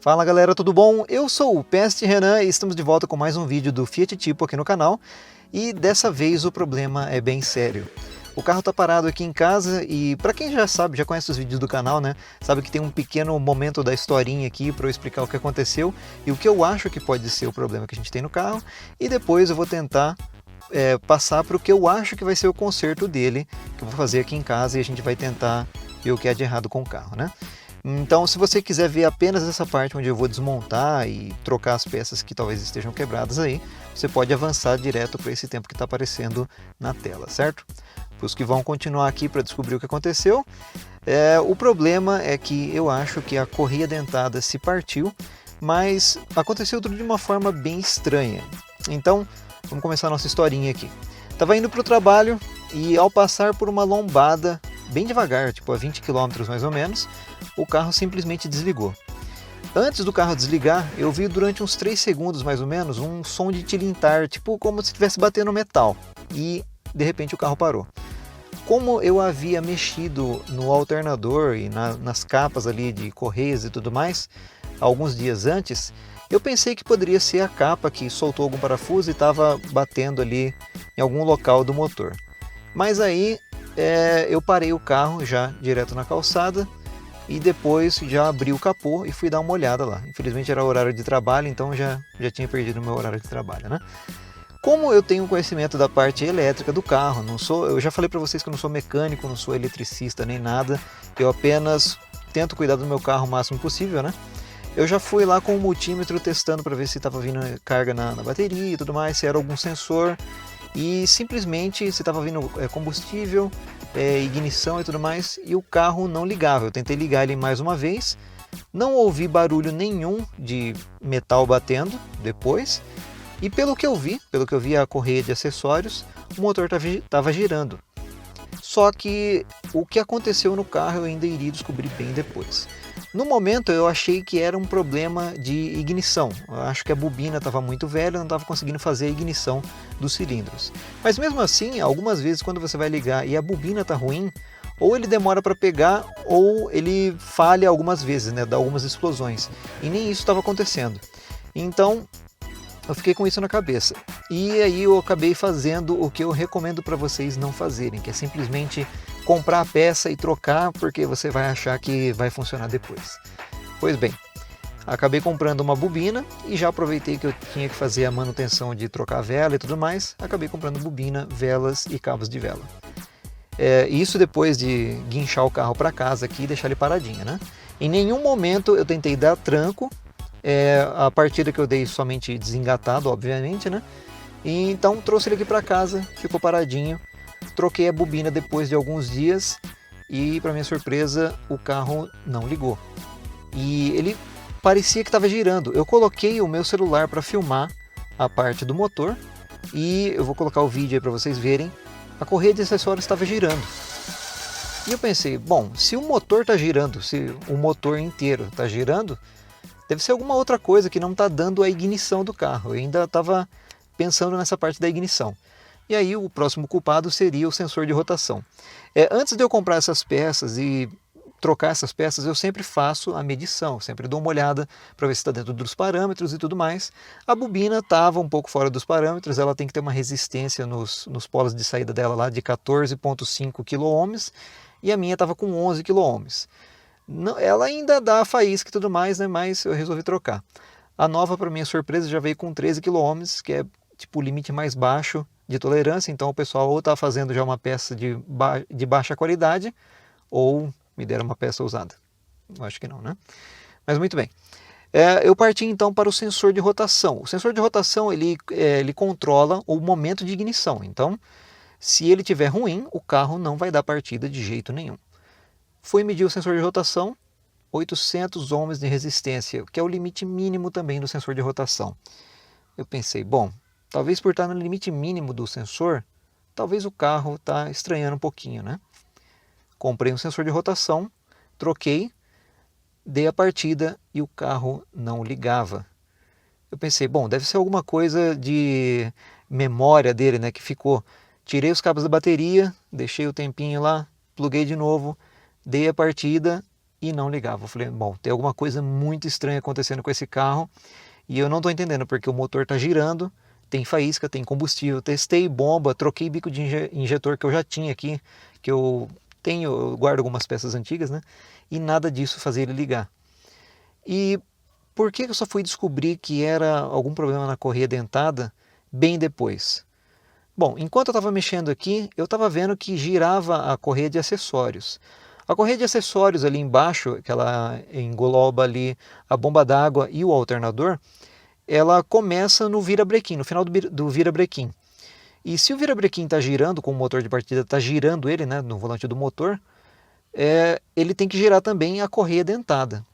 Fala galera, tudo bom? Eu sou o Peste Renan e estamos de volta com mais um vídeo do Fiat Tipo aqui no canal. E dessa vez o problema é bem sério. O carro está parado aqui em casa e para quem já sabe, já conhece os vídeos do canal, né? Sabe que tem um pequeno momento da historinha aqui para eu explicar o que aconteceu e o que eu acho que pode ser o problema que a gente tem no carro. E depois eu vou tentar passar para o que eu acho que vai ser o conserto dele, que eu vou fazer aqui em casa e a gente vai tentar ver o que é de errado com o carro, né? Então, se você quiser ver apenas essa parte onde eu vou desmontar e trocar as peças que talvez estejam quebradas aí, você pode avançar direto para esse tempo que está aparecendo na tela, certo? Para os que vão continuar aqui para descobrir o que aconteceu, o problema é que eu acho que a correia dentada se partiu, mas aconteceu tudo de uma forma bem estranha. Então, vamos começar a nossa historinha aqui. Estava indo para o trabalho e ao passar por uma lombada, bem devagar, tipo a 20 km mais ou menos, o carro simplesmente desligou. Antes do carro desligar, eu vi durante uns 3 segundos mais ou menos um som de tilintar, tipo como se estivesse batendo metal, e de repente o carro parou. Como eu havia mexido no alternador e nas capas ali de correias e tudo mais, alguns dias antes, eu pensei que poderia ser a capa que soltou algum parafuso e estava batendo ali em algum local do motor. Mas aí eu parei o carro já direto na calçada e depois já abri o capô e fui dar uma olhada lá. Infelizmente era horário de trabalho, então já tinha perdido o meu horário de trabalho, né? Como eu tenho conhecimento da parte elétrica do carro, eu já falei para vocês que eu não sou mecânico, não sou eletricista nem nada, eu apenas tento cuidar do meu carro o máximo possível, né? Eu já fui lá com o multímetro testando para ver se estava vindo carga na bateria e tudo mais, se era algum sensor, e simplesmente se estava vindo combustível, ignição e tudo mais, e o carro não ligava. Eu tentei ligar ele mais uma vez, não ouvi barulho nenhum de metal batendo depois, e pelo que eu vi a correia de acessórios, o motor estava girando. Só que o que aconteceu no carro eu ainda iria descobrir bem depois. No momento eu achei que era um problema de ignição. Eu acho que a bobina estava muito velha, não estava conseguindo fazer a ignição dos cilindros. Mas mesmo assim, algumas vezes quando você vai ligar e a bobina está ruim, ou ele demora para pegar ou ele falha algumas vezes, né, dá algumas explosões. E nem isso estava acontecendo. Então eu fiquei com isso na cabeça. E aí eu acabei fazendo o que eu recomendo para vocês não fazerem, que é simplesmente comprar a peça e trocar, porque você vai achar que vai funcionar depois. Pois bem, acabei comprando uma bobina e já aproveitei que eu tinha que fazer a manutenção de trocar a vela e tudo mais, acabei comprando bobina, velas e cabos de vela. Isso depois de guinchar o carro para casa aqui e deixar ele paradinho, né? Em nenhum momento eu tentei dar tranco, a partida que eu dei somente desengatado, obviamente, né? E então trouxe ele aqui para casa, ficou paradinho, troquei a bobina depois de alguns dias e, para minha surpresa, o carro não ligou. E ele parecia que estava girando. Eu coloquei o meu celular para filmar a parte do motor e eu vou colocar o vídeo aí para vocês verem. A correia de acessórios estava girando. E eu pensei, bom, se o motor está girando, se o motor inteiro está girando, deve ser alguma outra coisa que não está dando a ignição do carro. Eu ainda estava pensando nessa parte da ignição. E aí o próximo culpado seria o sensor de rotação. Antes de eu comprar essas peças e trocar essas peças, eu sempre faço a medição, sempre dou uma olhada para ver se está dentro dos parâmetros e tudo mais. A bobina estava um pouco fora dos parâmetros, ela tem que ter uma resistência nos polos de saída dela lá de 14,5 kΩ e a minha estava com 11 kΩ. Não, ela ainda dá a faísca e tudo mais, né? Mas eu resolvi trocar. A nova, para minha surpresa, já veio com 13 kΩ, que é tipo o limite mais baixo de tolerância. Então o pessoal ou está fazendo já uma peça de baixa qualidade ou me deram uma peça usada. Eu acho que não, né? Mas muito bem. Eu parti então para o sensor de rotação. O sensor de rotação ele controla o momento de ignição. Então, se ele estiver ruim, o carro não vai dar partida de jeito nenhum. Fui medir o sensor de rotação, 800 ohms de resistência, que é o limite mínimo também do sensor de rotação. Eu pensei, bom, talvez por estar no limite mínimo do sensor, talvez o carro está estranhando um pouquinho, né? Comprei um sensor de rotação, troquei, dei a partida e o carro não ligava. Eu pensei, bom, deve ser alguma coisa de memória dele, né, que ficou. Tirei os cabos da bateria, deixei o tempinho lá, pluguei de novo, dei a partida e não ligava. Eu falei, bom, tem alguma coisa muito estranha acontecendo com esse carro e eu não estou entendendo porque o motor está girando, tem faísca, tem combustível, testei bomba, troquei bico de injetor que eu já tinha aqui, que eu tenho, eu guardo algumas peças antigas, né? E nada disso fazia ele ligar. E por que eu só fui descobrir que era algum problema na correia dentada bem depois? Bom, enquanto eu estava mexendo aqui, eu estava vendo que girava a correia de acessórios. A correia de acessórios ali embaixo, que ela engloba ali a bomba d'água e o alternador, ela começa no virabrequim, no final do virabrequim. E se o virabrequim está girando, com o motor de partida está girando ele, né, no volante do motor, ele tem que girar também a correia dentada.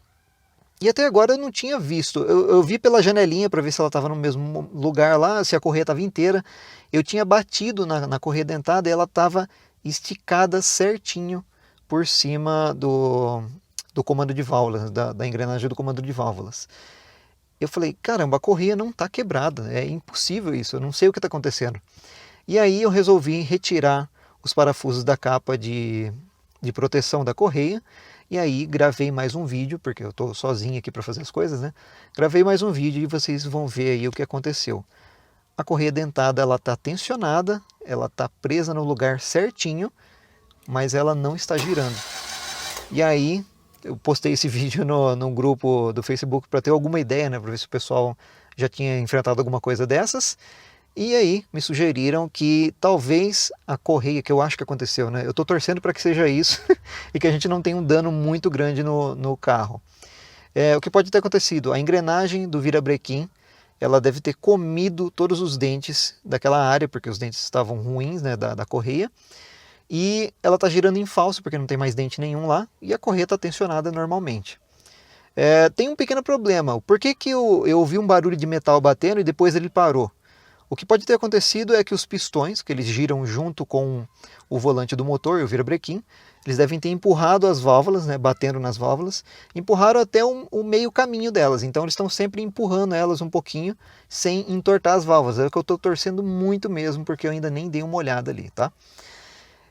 E até agora eu não tinha visto. Eu vi pela janelinha para ver se ela estava no mesmo lugar lá, se a correia estava inteira. Eu tinha batido na correia dentada e ela estava esticada certinho por cima do comando de válvulas, da engrenagem do comando de válvulas. Eu falei, caramba, a correia não está quebrada, é impossível isso, eu não sei o que está acontecendo. E aí eu resolvi retirar os parafusos da capa de proteção da correia. E aí gravei mais um vídeo, porque eu estou sozinho aqui para fazer as coisas, né? Gravei mais um vídeo e vocês vão ver aí o que aconteceu. A correia dentada ela está tensionada, ela está presa no lugar certinho, mas ela não está girando. E aí eu postei esse vídeo no grupo do Facebook para ter alguma ideia, né? Para ver se o pessoal já tinha enfrentado alguma coisa dessas. E aí me sugeriram que talvez a correia, que eu acho que aconteceu, né? Eu estou torcendo para que seja isso e que a gente não tenha um dano muito grande no carro. O que pode ter acontecido? A engrenagem do virabrequim, ela deve ter comido todos os dentes daquela área, porque os dentes estavam ruins, né, da correia. E ela está girando em falso, porque não tem mais dente nenhum lá, e a correia está tensionada normalmente. Tem um pequeno problema. Por que eu ouvi um barulho de metal batendo e depois ele parou? O que pode ter acontecido é que os pistões, que eles giram junto com o volante do motor e o virabrequim, eles devem ter empurrado as válvulas, né, batendo nas válvulas, empurraram até o meio caminho delas. Então eles estão sempre empurrando elas um pouquinho, sem entortar as válvulas. É o que eu estou torcendo muito mesmo, porque eu ainda nem dei uma olhada ali, tá?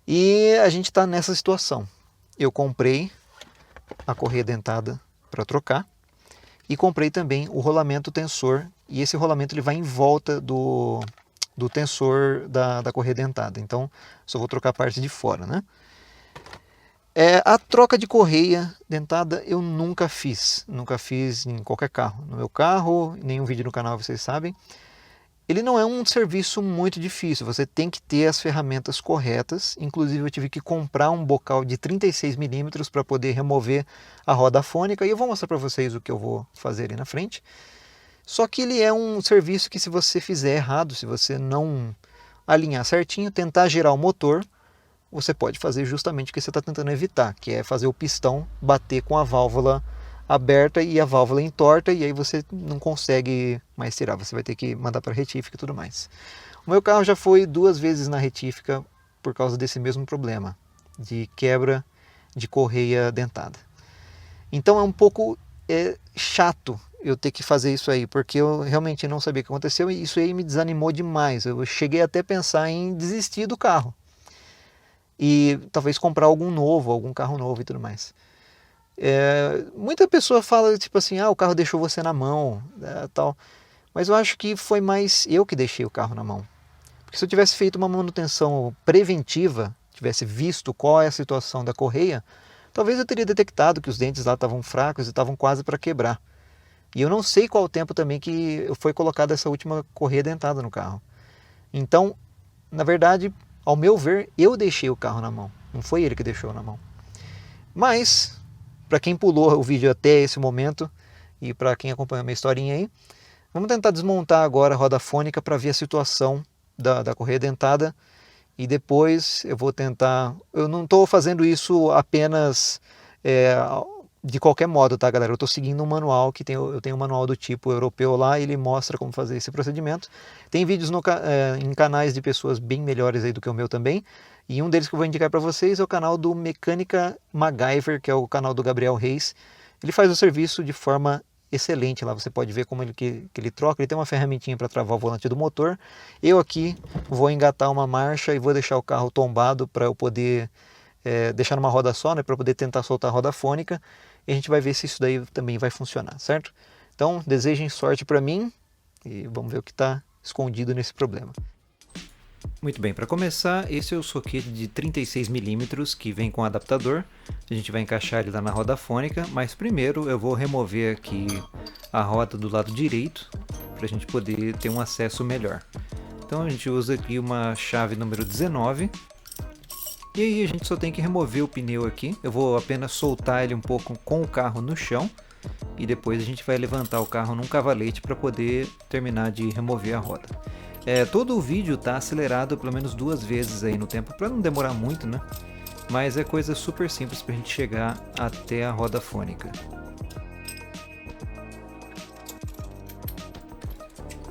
E a gente está nessa situação. Eu comprei a correia dentada para trocar e comprei também o rolamento tensor. E esse rolamento ele vai em volta do tensor da correia dentada. Então, só vou trocar a parte de fora, né? A troca de correia dentada eu nunca fiz. Nunca fiz em qualquer carro. No meu carro, nenhum vídeo no canal, vocês sabem. Ele não é um serviço muito difícil. Você tem que ter as ferramentas corretas. Inclusive, eu tive que comprar um bocal de 36 milímetros para poder remover a roda fônica. E eu vou mostrar para vocês o que eu vou fazer ali na frente. Só que ele é um serviço que se você fizer errado, se você não alinhar certinho, tentar girar o motor, você pode fazer justamente o que você está tentando evitar, que é fazer o pistão bater com a válvula aberta e a válvula entorta, e aí você não consegue mais tirar, você vai ter que mandar para a retífica e tudo mais. O meu carro já foi 2 vezes na retífica por causa desse mesmo problema, de quebra de correia dentada. Então é um pouco chato eu ter que fazer isso aí, porque eu realmente não sabia o que aconteceu e isso aí me desanimou demais. Eu cheguei até a pensar em desistir do carro e talvez comprar algum carro novo e tudo mais. Muita pessoa fala tipo assim, o carro deixou você na mão, tal. Mas eu acho que foi mais eu que deixei o carro na mão. Porque se eu tivesse feito uma manutenção preventiva, tivesse visto qual é a situação da correia, talvez eu teria detectado que os dentes lá estavam fracos e estavam quase para quebrar. E eu não sei qual o tempo também que foi colocada essa última correia dentada no carro. Então, na verdade, ao meu ver, eu deixei o carro na mão. Não foi ele que deixou na mão. Mas, para quem pulou o vídeo até esse momento, e para quem acompanha a minha historinha aí, vamos tentar desmontar agora a roda fônica para ver a situação da correia dentada. E depois eu vou tentar... Eu não estou fazendo isso apenas de qualquer modo, tá, galera? Eu estou seguindo um manual, eu tenho um manual do tipo europeu lá, e ele mostra como fazer esse procedimento. Tem vídeos em canais de pessoas bem melhores aí do que o meu também. E um deles que eu vou indicar para vocês é o canal do Mecânica MacGyver, que é o canal do Gabriel Reis. Ele faz o serviço de forma excelente lá, você pode ver como que ele troca. Ele tem uma ferramentinha para travar o volante do motor. Eu aqui vou engatar uma marcha e vou deixar o carro tombado para eu poder deixar numa roda só, né, para poder tentar soltar a roda fônica, e a gente vai ver se isso daí também vai funcionar, certo? Então, desejem sorte para mim e vamos ver o que está escondido nesse problema. Muito bem, para começar, esse é o soquete de 36mm que vem com adaptador. A gente vai encaixar ele lá na roda fônica, mas primeiro eu vou remover aqui a roda do lado direito para a gente poder ter um acesso melhor. Então a gente usa aqui uma chave número 19. E aí a gente só tem que remover o pneu aqui. Eu vou apenas soltar ele um pouco com o carro no chão. E depois a gente vai levantar o carro num cavalete para poder terminar de remover a roda. Todo o vídeo está acelerado pelo menos 2 vezes aí no tempo, para não demorar muito, né? Mas é coisa super simples para a gente chegar até a roda fônica.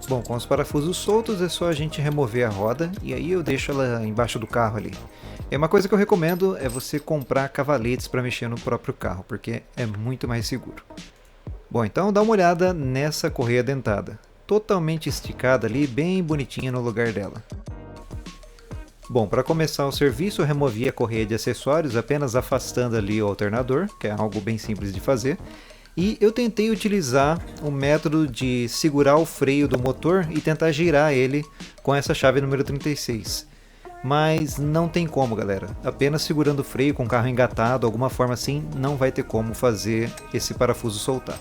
Bom, com os parafusos soltos é só a gente remover a roda e aí eu deixo ela embaixo do carro ali. Uma coisa que eu recomendo é você comprar cavaletes para mexer no próprio carro, porque é muito mais seguro. Bom, então dá uma olhada nessa correia dentada. Totalmente esticada ali, bem bonitinha no lugar dela. Bom, para começar o serviço eu removi a correia de acessórios apenas afastando ali o alternador, que é algo bem simples de fazer. E eu tentei utilizar o método de segurar o freio do motor e tentar girar ele com essa chave número 36. Mas não tem como, galera. Apenas segurando o freio com o carro engatado, alguma forma assim, não vai ter como fazer esse parafuso soltar.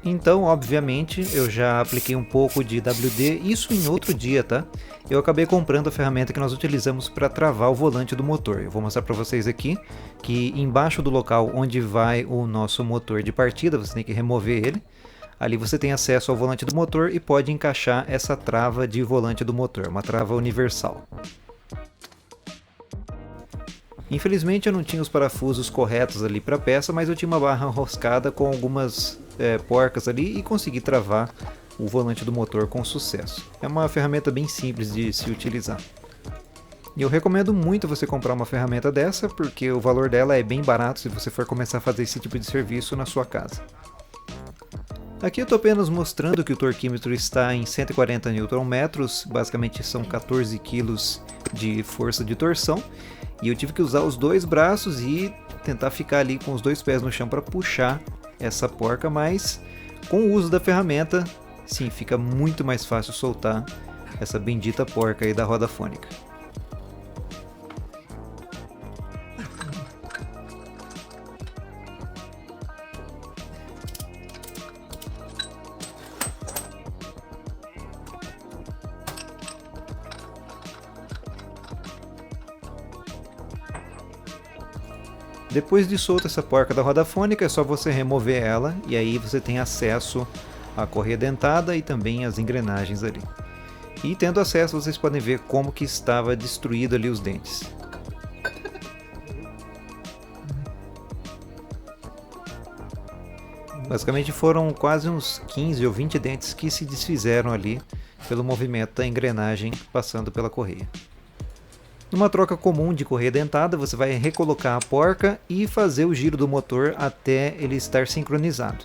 Então, obviamente, eu já apliquei um pouco de WD, isso em outro dia, tá? Eu acabei comprando a ferramenta que nós utilizamos para travar o volante do motor. Eu vou mostrar para vocês aqui que embaixo do local onde vai o nosso motor de partida, você tem que remover ele. Ali você tem acesso ao volante do motor e pode encaixar essa trava de volante do motor, uma trava universal. Infelizmente eu não tinha os parafusos corretos ali para a peça, mas eu tinha uma barra enroscada com algumas porcas ali e consegui travar o volante do motor com sucesso. É uma ferramenta bem simples de se utilizar. E eu recomendo muito você comprar uma ferramenta dessa, porque o valor dela é bem barato se você for começar a fazer esse tipo de serviço na sua casa. Aqui eu estou apenas mostrando que o torquímetro está em 140 Nm, basicamente são 14 kg de força de torção. E eu tive que usar os 2 braços e tentar ficar ali com os 2 pés no chão para puxar essa porca, mas com o uso da ferramenta, sim, fica muito mais fácil soltar essa bendita porca aí da roda fônica. Depois de solta essa porca da roda fônica, é só você remover ela e aí você tem acesso à correia dentada e também às engrenagens ali. E tendo acesso, vocês podem ver como que estava destruído ali os dentes. Basicamente foram quase uns 15 ou 20 dentes que se desfizeram ali pelo movimento da engrenagem passando pela correia. Numa troca comum de correia dentada, você vai recolocar a porca e fazer o giro do motor até ele estar sincronizado.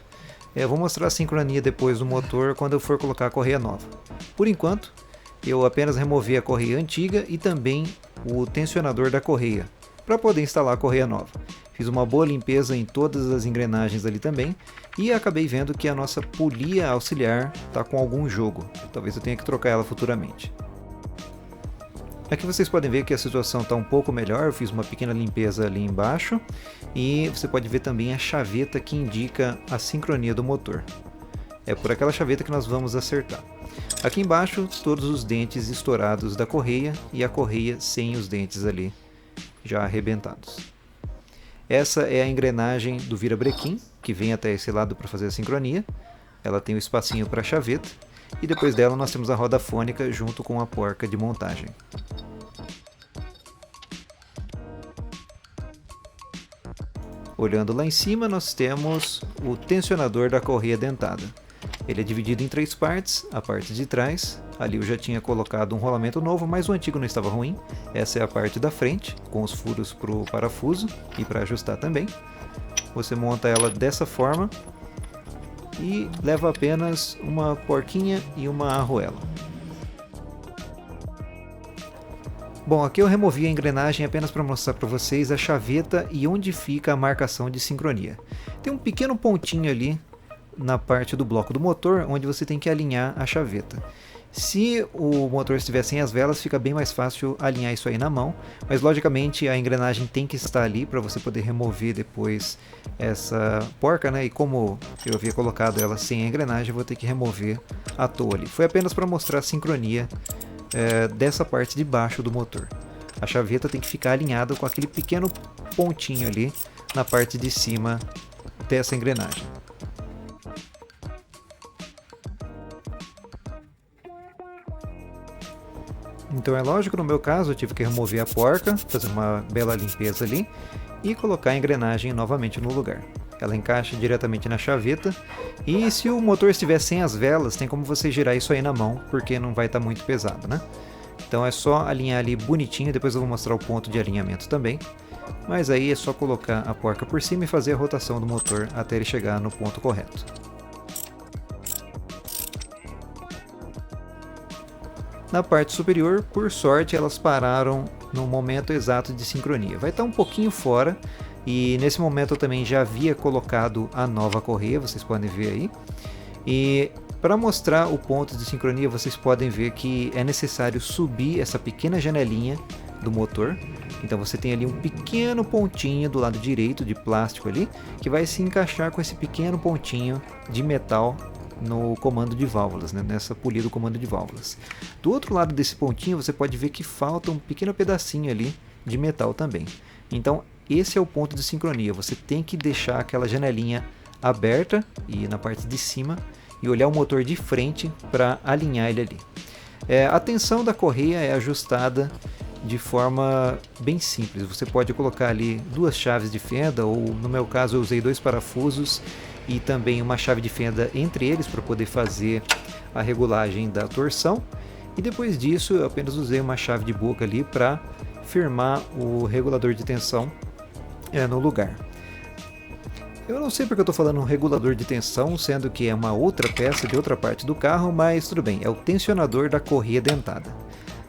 Eu vou mostrar a sincronia depois do motor quando eu for colocar a correia nova. Por enquanto, eu apenas removi a correia antiga e também o tensionador da correia, para poder instalar a correia nova. Fiz uma boa limpeza em todas as engrenagens ali também e acabei vendo que a nossa polia auxiliar está com algum jogo. Talvez eu tenha que trocar ela futuramente. Aqui vocês podem ver que a situação está um pouco melhor, eu fiz uma pequena limpeza ali embaixo e você pode ver também a chaveta que indica a sincronia do motor. É por aquela chaveta que nós vamos acertar. Aqui embaixo todos os dentes estourados da correia e a correia sem os dentes ali já arrebentados. Essa é a engrenagem do virabrequim que vem até esse lado para fazer a sincronia. Ela tem um espacinho para a chaveta. E depois dela nós temos a roda fônica junto com a porca de montagem. Olhando lá em cima nós temos o tensionador da correia dentada. Ele é dividido em 3 partes, a parte de trás, ali eu já tinha colocado um rolamento novo, mas o antigo não estava ruim. Essa é a parte da frente, com os furos para o parafuso e para ajustar também. Você monta ela dessa forma. E leva apenas uma porquinha e uma arruela. Bom, aqui eu removi a engrenagem apenas para mostrar para vocês a chaveta e onde fica a marcação de sincronia. Tem um pequeno pontinho ali na parte do bloco do motor, onde você tem que alinhar a chaveta. Se o motor estiver sem as velas, fica bem mais fácil alinhar isso aí na mão, mas logicamente a engrenagem tem que estar ali para você poder remover depois essa porca, né? E como eu havia colocado ela sem a engrenagem, eu vou ter que remover à toa ali. Foi apenas para mostrar a sincronia dessa parte de baixo do motor. A chaveta tem que ficar alinhada com aquele pequeno pontinho ali na parte de cima dessa engrenagem. Então é lógico, no meu caso eu tive que remover a porca, fazer uma bela limpeza ali e colocar a engrenagem novamente no lugar. Ela encaixa diretamente na chaveta e se o motor estiver sem as velas, tem como você girar isso aí na mão, porque não vai estar muito pesado, né? Então é só alinhar ali bonitinho, depois eu vou mostrar o ponto de alinhamento também. Mas aí é só colocar a porca por cima e fazer a rotação do motor até ele chegar no ponto correto. Na parte superior, por sorte, elas pararam no momento exato de sincronia. Vai estar um pouquinho fora e nesse momento eu também já havia colocado a nova correia, vocês podem ver aí. E para mostrar o ponto de sincronia, vocês podem ver que é necessário subir essa pequena janelinha do motor. Então você tem ali um pequeno pontinho do lado direito de plástico ali, que vai se encaixar com esse pequeno pontinho de metal no comando de válvulas, né? Nessa polia do comando de válvulas. Do outro lado desse pontinho você pode ver que falta um pequeno pedacinho ali de metal também. Então esse é o ponto de sincronia, você tem que deixar aquela janelinha aberta e na parte de cima e olhar o motor de frente para alinhar ele ali. A tensão da correia é ajustada de forma bem simples, você pode colocar ali duas chaves de fenda, ou no meu caso eu usei dois parafusos e também uma chave de fenda entre eles para poder fazer a regulagem da torção, e depois disso eu apenas usei uma chave de boca ali para firmar o regulador de tensão no lugar. Eu não sei porque eu estou falando um regulador de tensão, sendo que é uma outra peça de outra parte do carro, mas tudo bem, é o tensionador da correia dentada.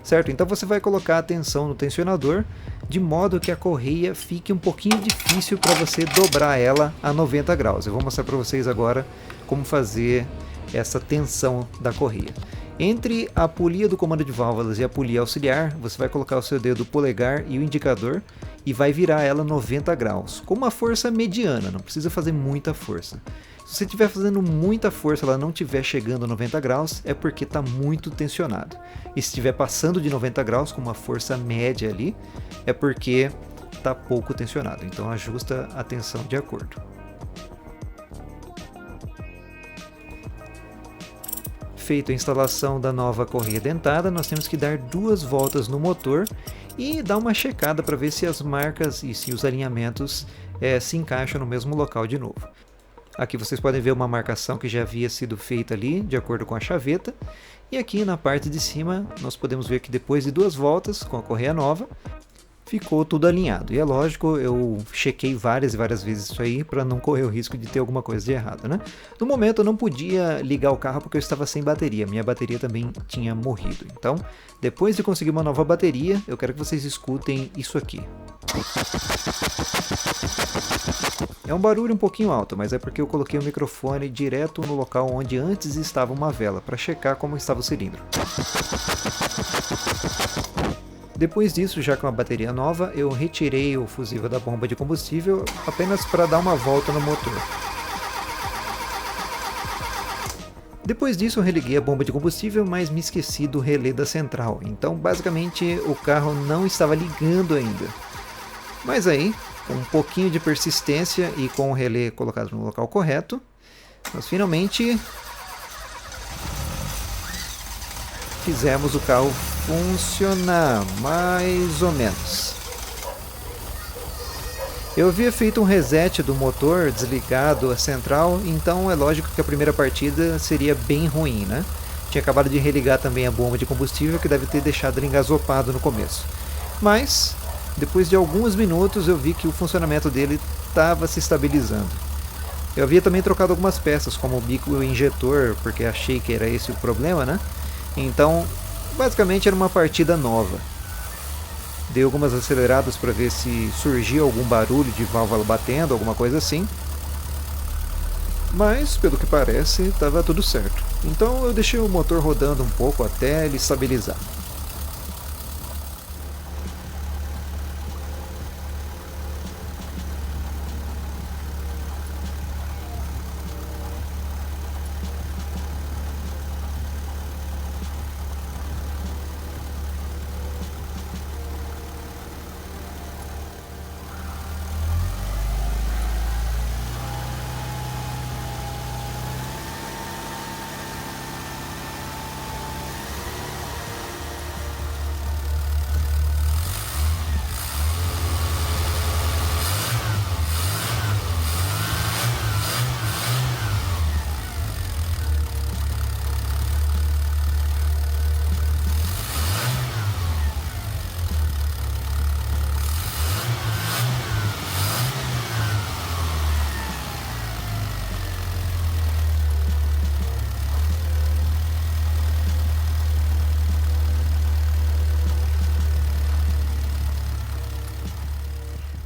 Certo? Então você vai colocar a tensão no tensionador de modo que a correia fique um pouquinho difícil para você dobrar ela a 90 graus. Eu vou mostrar para vocês agora como fazer essa tensão da correia. Entre a polia do comando de válvulas e a polia auxiliar, você vai colocar o seu dedo polegar e o indicador e vai virar ela 90 graus, com uma força mediana, não precisa fazer muita força. Se você estiver fazendo muita força e ela não estiver chegando a 90 graus, é porque está muito tensionado. E se estiver passando de 90 graus com uma força média ali, é porque está pouco tensionado. Então ajusta a tensão de acordo. Feita a instalação da nova correia dentada, nós temos que dar 2 voltas no motor e dar uma checada para ver se as marcas e se os alinhamentos se encaixam no mesmo local de novo. Aqui vocês podem ver uma marcação que já havia sido feita ali, de acordo com a chaveta. E aqui na parte de cima, nós podemos ver que depois de 2 voltas com a correia nova, ficou tudo alinhado. E é lógico, eu chequei várias e várias vezes isso aí para não correr o risco de ter alguma coisa de errado, né? No momento eu não podia ligar o carro porque eu estava sem bateria. Minha bateria também tinha morrido. Então, depois de conseguir uma nova bateria, eu quero que vocês escutem isso aqui. É um barulho um pouquinho alto, mas é porque eu coloquei o microfone direto no local onde antes estava uma vela, para checar como estava o cilindro. Depois disso, já com a bateria nova, eu retirei o fusível da bomba de combustível apenas para dar uma volta no motor. Depois disso eu religuei a bomba de combustível, mas me esqueci do relé da central, então basicamente o carro não estava ligando ainda. Mas aí, com um pouquinho de persistência e com o relé colocado no local correto, nós finalmente fizemos o carro funcionar, mais ou menos. Eu havia feito um reset do motor, desligado a central, então é lógico que a primeira partida seria bem ruim, né? Tinha acabado de religar também a bomba de combustível, que deve ter deixado ele engasopado no começo. Mas, depois de alguns minutos, eu vi que o funcionamento dele estava se estabilizando. Eu havia também trocado algumas peças, como o bico e o injetor, porque achei que era esse o problema, né? Então, basicamente era uma partida nova. Dei algumas aceleradas para ver se surgia algum barulho de válvula batendo, alguma coisa assim. Mas, pelo que parece, estava tudo certo. Então eu deixei o motor rodando um pouco até ele estabilizar.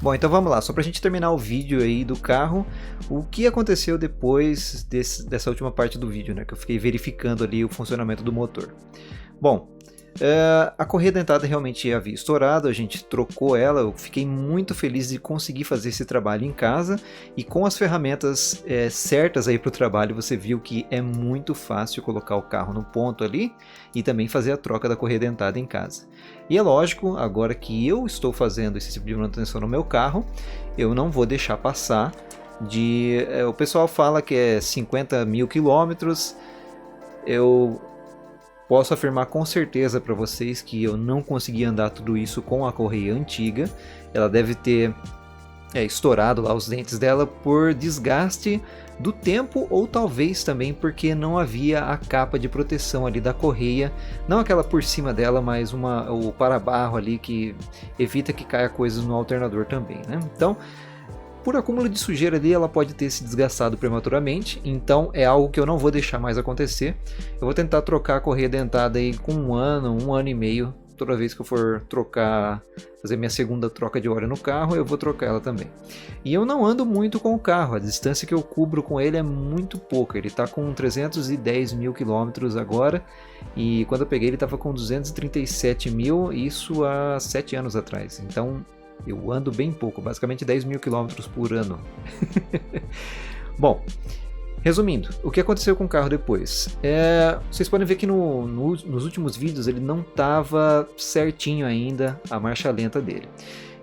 Bom, então vamos lá, só pra gente terminar o vídeo aí do carro, o que aconteceu depois dessa última parte do vídeo, né, que eu fiquei verificando ali o funcionamento do motor. Bom, a correia dentada realmente havia estourado, a gente trocou ela, eu fiquei muito feliz de conseguir fazer esse trabalho em casa e com as ferramentas certas aí para o trabalho você viu que é muito fácil colocar o carro no ponto ali e também fazer a troca da correia dentada em casa. E é lógico, agora que eu estou fazendo esse tipo de manutenção no meu carro, eu não vou deixar passar o pessoal fala que é 50 mil quilômetros, eu posso afirmar com certeza para vocês que eu não consegui andar tudo isso com a correia antiga. Ela deve ter estourado lá os dentes dela por desgaste do tempo ou talvez também porque não havia a capa de proteção ali da correia, não aquela por cima dela, mas o para-barro ali que evita que caia coisas no alternador também, né? Então, por acúmulo de sujeira ali, ela pode ter se desgastado prematuramente, então é algo que eu não vou deixar mais acontecer. Eu vou tentar trocar a correia dentada aí com um ano e meio. Toda vez que eu for fazer minha segunda troca de óleo no carro, eu vou trocar ela também. E eu não ando muito com o carro, a distância que eu cubro com ele é muito pouca. Ele está com 310 mil quilômetros agora, e quando eu peguei ele estava com 237 mil, isso há 7 anos atrás. Então eu ando bem pouco, basicamente 10 mil quilômetros por ano. Bom, resumindo, o que aconteceu com o carro depois? Vocês podem ver que nos últimos vídeos ele não estava certinho ainda a marcha lenta dele.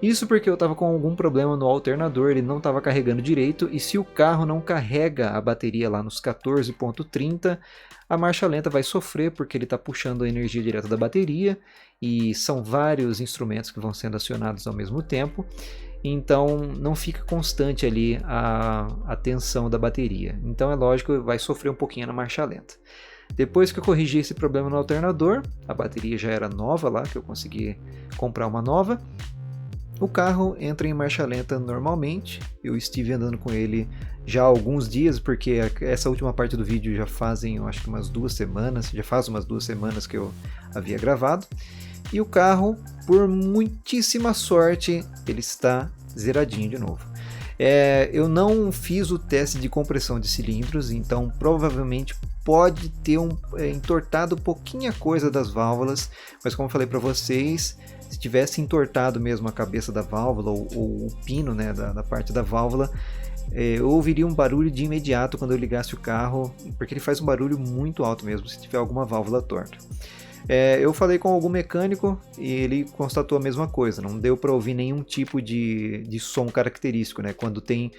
Isso porque eu estava com algum problema no alternador, ele não estava carregando direito, e se o carro não carrega a bateria lá nos 14,30, a marcha lenta vai sofrer porque ele está puxando a energia direta da bateria, e são vários instrumentos que vão sendo acionados ao mesmo tempo, então não fica constante ali a tensão da bateria. Então é lógico, vai sofrer um pouquinho na marcha lenta. Depois que eu corrigi esse problema no alternador, a bateria já era nova lá, que eu consegui comprar uma nova, o carro entra em marcha lenta normalmente. Eu estive andando com ele já há alguns dias, porque essa última parte do vídeo já fazem, eu acho que umas 2 semanas, já faz umas 2 semanas que eu havia gravado. E o carro, por muitíssima sorte, ele está zeradinho de novo. Eu não fiz o teste de compressão de cilindros, então provavelmente pode ter entortado pouquinha coisa das válvulas, mas como eu falei para vocês, se tivesse entortado mesmo a cabeça da válvula ou o pino, né, da parte da válvula, eu ouviria um barulho de imediato quando eu ligasse o carro, porque ele faz um barulho muito alto mesmo se tiver alguma válvula torta. Eu falei com algum mecânico e ele constatou a mesma coisa, não deu para ouvir nenhum tipo de som característico, né? Quando tem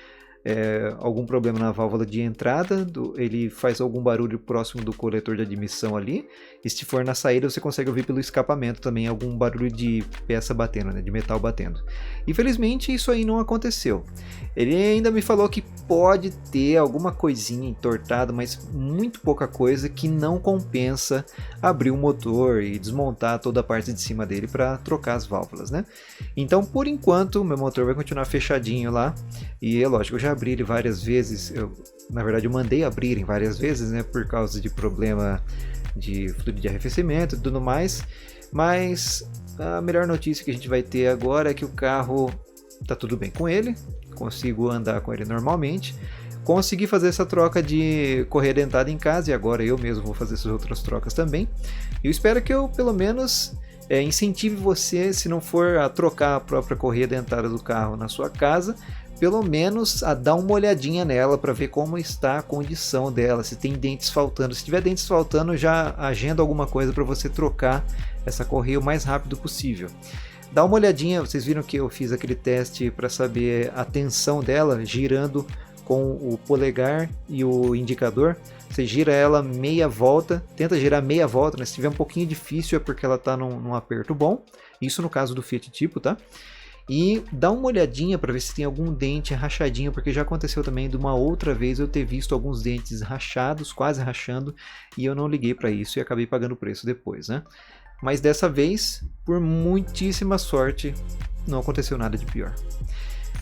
algum problema na válvula de entrada, ele faz algum barulho próximo do coletor de admissão ali, e se for na saída você consegue ouvir pelo escapamento também algum barulho de peça batendo, né, de metal batendo. Infelizmente isso aí não aconteceu. Ele ainda me falou que pode ter alguma coisinha entortada, mas muito pouca coisa, que não compensa abrir o motor e desmontar toda a parte de cima dele para trocar as válvulas, né? Então por enquanto meu motor vai continuar fechadinho lá, e é lógico, eu já abri ele várias vezes, na verdade eu mandei abrirem várias vezes, né, por causa de problema de fluido de arrefecimento e tudo mais, Mas a melhor notícia que a gente vai ter agora é que o carro tá tudo bem com ele, consigo andar com ele normalmente, consegui fazer essa troca de correia dentada em casa e agora eu mesmo vou fazer essas outras trocas também. Eu espero que eu pelo menos incentive você, se não for a trocar a própria correia dentada do carro na sua casa, pelo menos a dar uma olhadinha nela para ver como está a condição dela, se tem dentes faltando. Se tiver dentes faltando, já agenda alguma coisa para você trocar essa correia o mais rápido possível. Dá uma olhadinha, vocês viram que eu fiz aquele teste para saber a tensão dela, girando com o polegar e o indicador. Você gira ela meia volta, tenta girar meia volta, né? Se tiver um pouquinho difícil é porque ela está num aperto bom, isso no caso do Fiat Tipo, tá? E dá uma olhadinha para ver se tem algum dente rachadinho, porque já aconteceu também de uma outra vez eu ter visto alguns dentes rachados, quase rachando, e eu não liguei para isso e acabei pagando o preço depois, né? Mas dessa vez, por muitíssima sorte, não aconteceu nada de pior.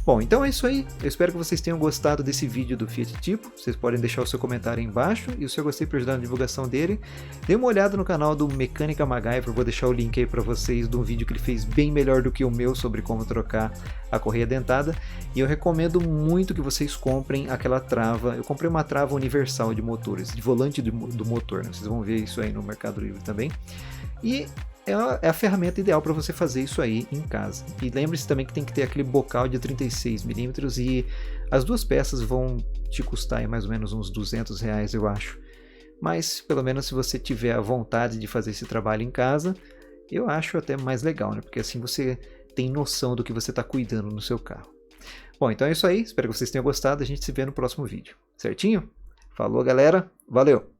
Bom, então é isso aí. Eu espero que vocês tenham gostado desse vídeo do Fiat Tipo. Vocês podem deixar o seu comentário aí embaixo. E se eu gostei para ajudar na divulgação dele, dê uma olhada no canal do Mecânica MacGyver. Vou deixar o link aí para vocês de um vídeo que ele fez bem melhor do que o meu sobre como trocar a correia dentada. E eu recomendo muito que vocês comprem aquela trava. Eu comprei uma trava universal de motores, de volante do motor, né? Vocês vão ver isso aí no Mercado Livre também. E é a ferramenta ideal para você fazer isso aí em casa. E lembre-se também que tem que ter aquele bocal de 36mm e as duas peças vão te custar aí mais ou menos uns R$200, eu acho. Mas pelo menos se você tiver a vontade de fazer esse trabalho em casa, eu acho até mais legal, né? Porque assim você tem noção do que você está cuidando no seu carro. Bom, então é isso aí. Espero que vocês tenham gostado. A gente se vê no próximo vídeo. Certinho? Falou, galera. Valeu!